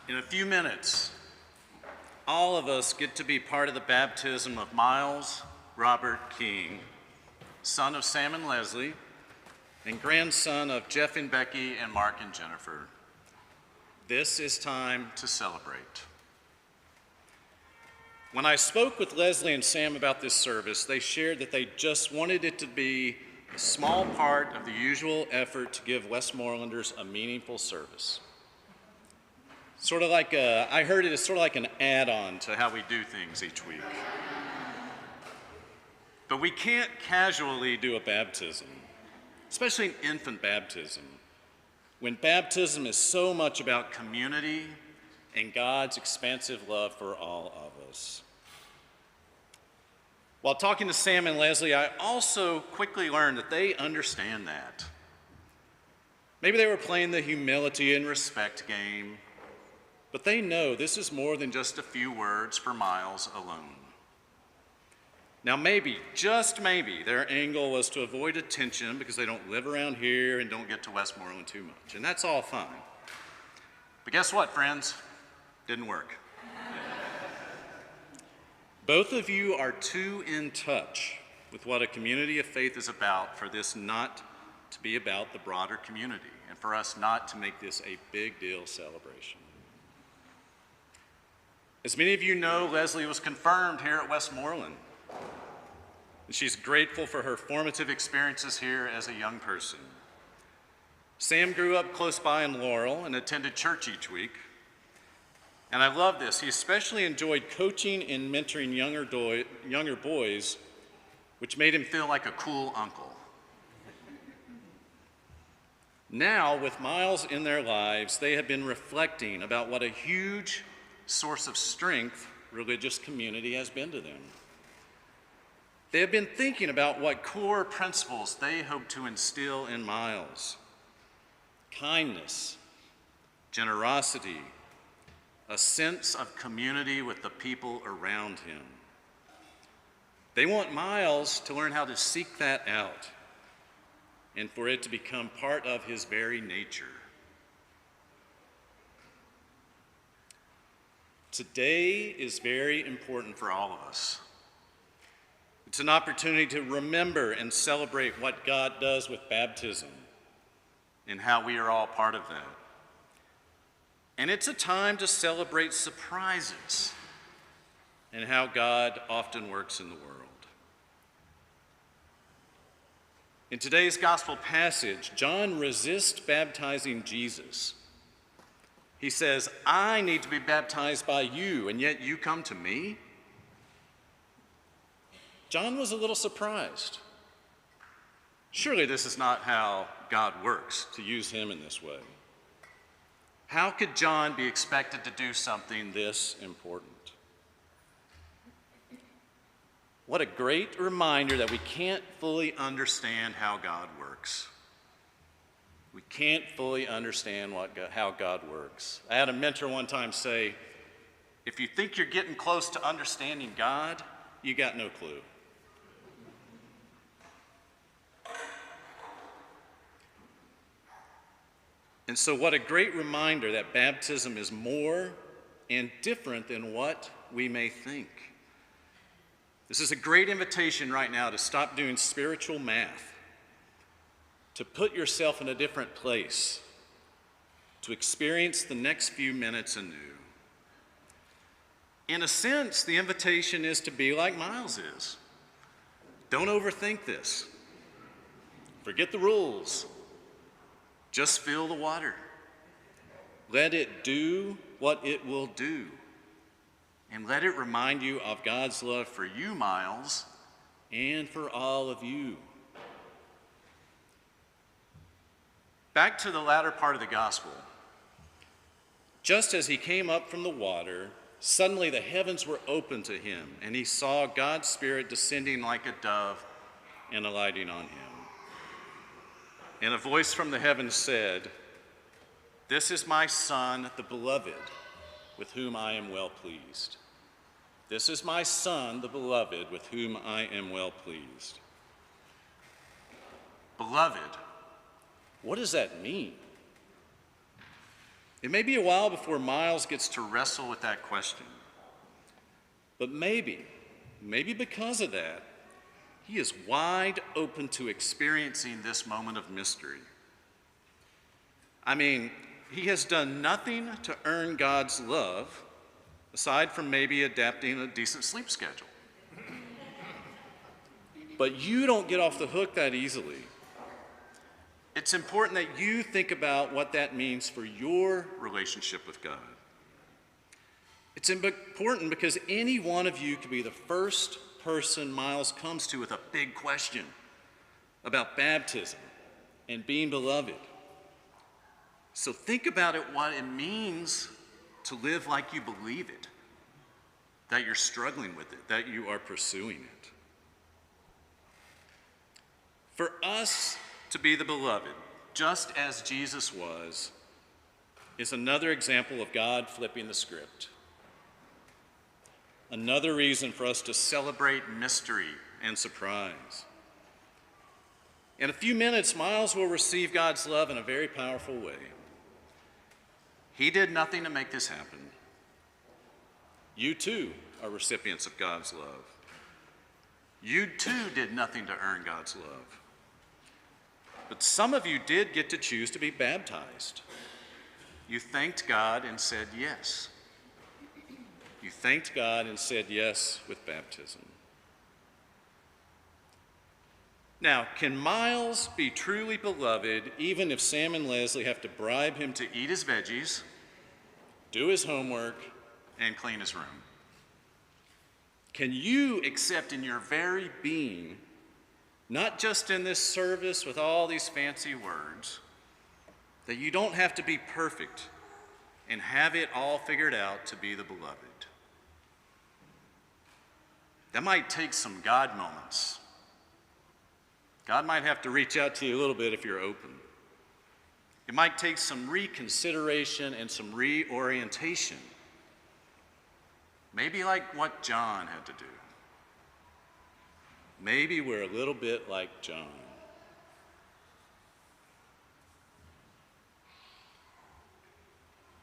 In a few minutes, all of us get to be part of the baptism of Miles Robert King, son of Sam and Leslie, and grandson of Jeff and Becky and Mark and Jennifer. This is time to celebrate. When I spoke with Leslie and Sam about this service, they shared that they just wanted it to be a small part of the usual effort to give Westmorelanders a meaningful service. Sort of like I heard it as sort of like an add-on to how we do things each week. But we can't casually do a baptism, especially an infant baptism, when baptism is so much about community and God's expansive love for all of us. While talking to Sam and Leslie, I also quickly learned that they understand that. Maybe they were playing the humility and respect game, but they know this is more than just a few words for Miles alone. Now maybe, just maybe, their angle was to avoid attention because they don't live around here and don't get to Westmoreland too much, and that's all fine. But guess what, friends? Didn't work. Both of you are too in touch with what a community of faith is about for this not to be about the broader community, and for us not to make this a big deal celebration. As many of you know, Leslie was confirmed here at Westmoreland. And she's grateful for her formative experiences here as a young person. Sam grew up close by in Laurel and attended church each week. And I love this. He especially enjoyed coaching and mentoring younger boys, which made him feel like a cool uncle. Now, with Miles in their lives, they have been reflecting about what a huge source of strength religious community has been to them. They have been thinking about what core principles they hope to instill in Miles: kindness, generosity, a sense of community with the people around him. They want Miles to learn how to seek that out and for it to become part of his very nature. Today is very important for all of us. It's an opportunity to remember and celebrate what God does with baptism and how we are all part of that. And it's a time to celebrate surprises and how God often works in the world. In today's gospel passage, John resists baptizing Jesus. He says, "I need to be baptized by you, and yet you come to me?" John was a little surprised. Surely this is not how God works, to use him in this way. How could John be expected to do something this important? What a great reminder that we can't fully understand how God works. We can't fully understand how God works. I had a mentor one time say, if you think you're getting close to understanding God, you got no clue. And so what a great reminder that baptism is more and different than what we may think. This is a great invitation right now to stop doing spiritual math, to put yourself in a different place, to experience the next few minutes anew. In a sense, the invitation is to be like Miles is. Don't overthink this. Forget the rules. Just feel the water. Let it do what it will do. And let it remind you of God's love for you, Miles, and for all of you. Back to the latter part of the gospel. Just as he came up from the water, suddenly the heavens were opened to him, and he saw God's Spirit descending like a dove and alighting on him. And a voice from the heavens said, "This is my Son, the beloved, with whom I am well pleased." This is my Son, the beloved, with whom I am well pleased. Beloved, what does that mean? It may be a while before Miles gets to wrestle with that question. But maybe because of that, he is wide open to experiencing this moment of mystery. I mean, he has done nothing to earn God's love, aside from maybe adapting a decent sleep schedule. But you don't get off the hook that easily. It's important that you think about what that means for your relationship with God. It's important because any one of you could be the first person Miles comes to with a big question about baptism and being beloved. So think about it, what it means to live like you believe it, that you're struggling with it, that you are pursuing it. For us to be the beloved, just as Jesus was, is another example of God flipping the script. Another reason for us to celebrate mystery and surprise. In a few minutes, Miles will receive God's love in a very powerful way. He did nothing to make this happen. You too are recipients of God's love. You too did nothing to earn God's love. But some of you did get to choose to be baptized. You thanked God and said yes. You thanked God and said yes with baptism. Now, can Miles be truly beloved even if Sam and Leslie have to bribe him to eat his veggies, do his homework, and clean his room? Can you accept in your very being, not just in this service with all these fancy words, that you don't have to be perfect and have it all figured out to be the beloved? That might take some God moments. God might have to reach out to you a little bit if you're open. It might take some reconsideration and some reorientation. Maybe like what John had to do. Maybe we're a little bit like John.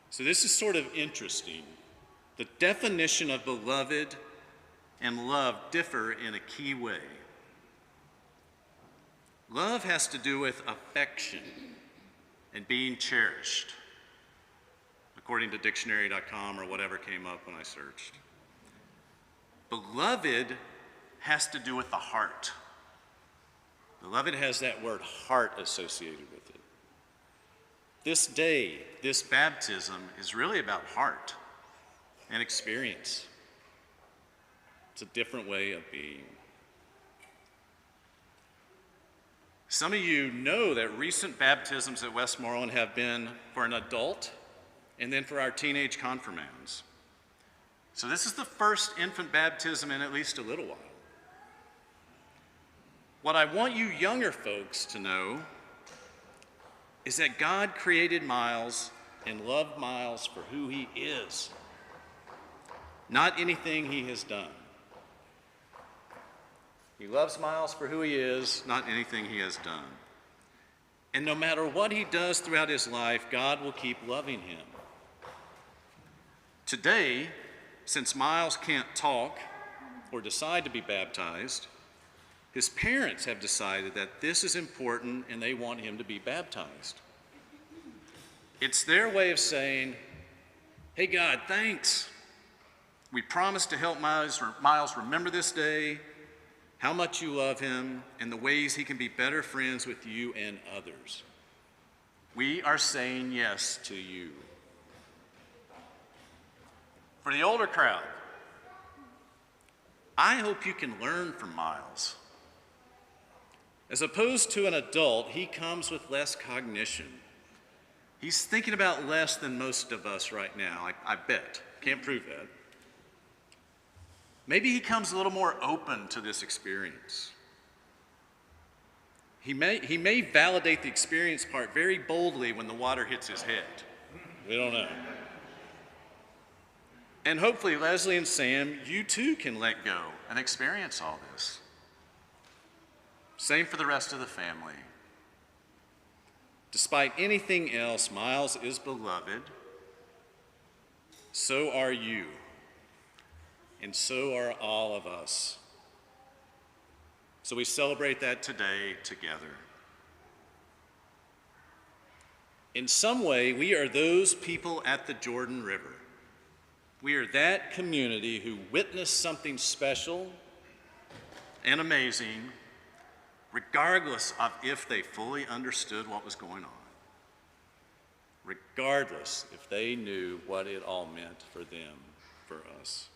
So this is sort of interesting. The definition of beloved and love differ in a key way. Love has to do with affection and being cherished, according to dictionary.com or whatever came up when I searched. Beloved has to do with the heart. Beloved has that word heart associated with it. This day, this baptism is really about heart and experience. It's a different way of being. Some of you know that recent baptisms at Westmoreland have been for an adult and then for our teenage confirmands. So this is the first infant baptism in at least a little while. What I want you younger folks to know is that God created Miles and loved Miles for who he is, not anything he has done. He loves Miles for who he is, not anything he has done. And no matter what he does throughout his life, God will keep loving him. Today, since Miles can't talk or decide to be baptized, his parents have decided that this is important and they want him to be baptized. It's their way of saying, hey God, thanks. We promise to help Miles remember this day, how much you love him, and the ways he can be better friends with you and others. We are saying yes to you. For the older crowd, I hope you can learn from Miles. As opposed to an adult, he comes with less cognition. He's thinking about less than most of us right now, I bet. Can't prove that. Maybe he comes a little more open to this experience. He may validate the experience part very boldly when the water hits his head. We don't know. And hopefully, Leslie and Sam, you too can let go and experience all this. Same for the rest of the family. Despite anything else, Miles is beloved so are you, and so are all of us. So we celebrate that today together. In some way, we are those people at the Jordan River. We are that community who witnessed something special and amazing, regardless of if they fully understood what was going on, regardless if they knew what it all meant for them, for us.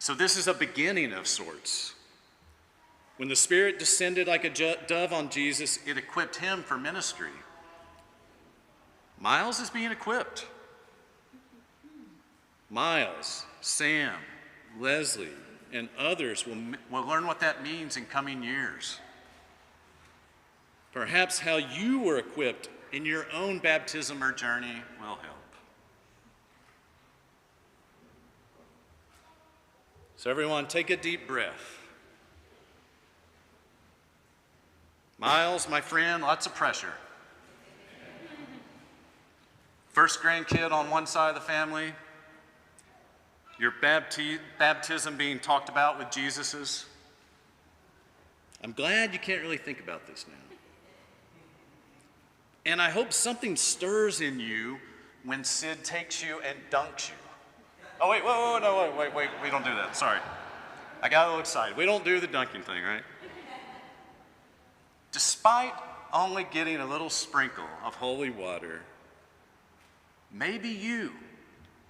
So this is a beginning of sorts. When the Spirit descended like a dove on Jesus, it equipped him for ministry. Miles is being equipped. Miles, Sam, Leslie, and others will learn what that means in coming years. Perhaps how you were equipped in your own baptism or journey will help. So everyone, take a deep breath. Miles, my friend, lots of pressure. First grandkid on one side of the family. Your baptism being talked about with Jesus's. I'm glad you can't really think about this now. And I hope something stirs in you when Sid takes you and dunks you. Oh, wait, wait, we don't do that, sorry. I got a little excited. We don't do the dunking thing, right? Despite only getting a little sprinkle of holy water, maybe you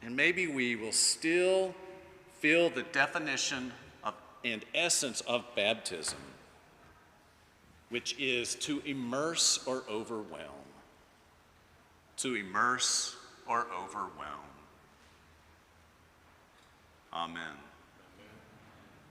and maybe we will still feel the definition of and essence of baptism, which is to immerse or overwhelm. To immerse or overwhelm. Amen.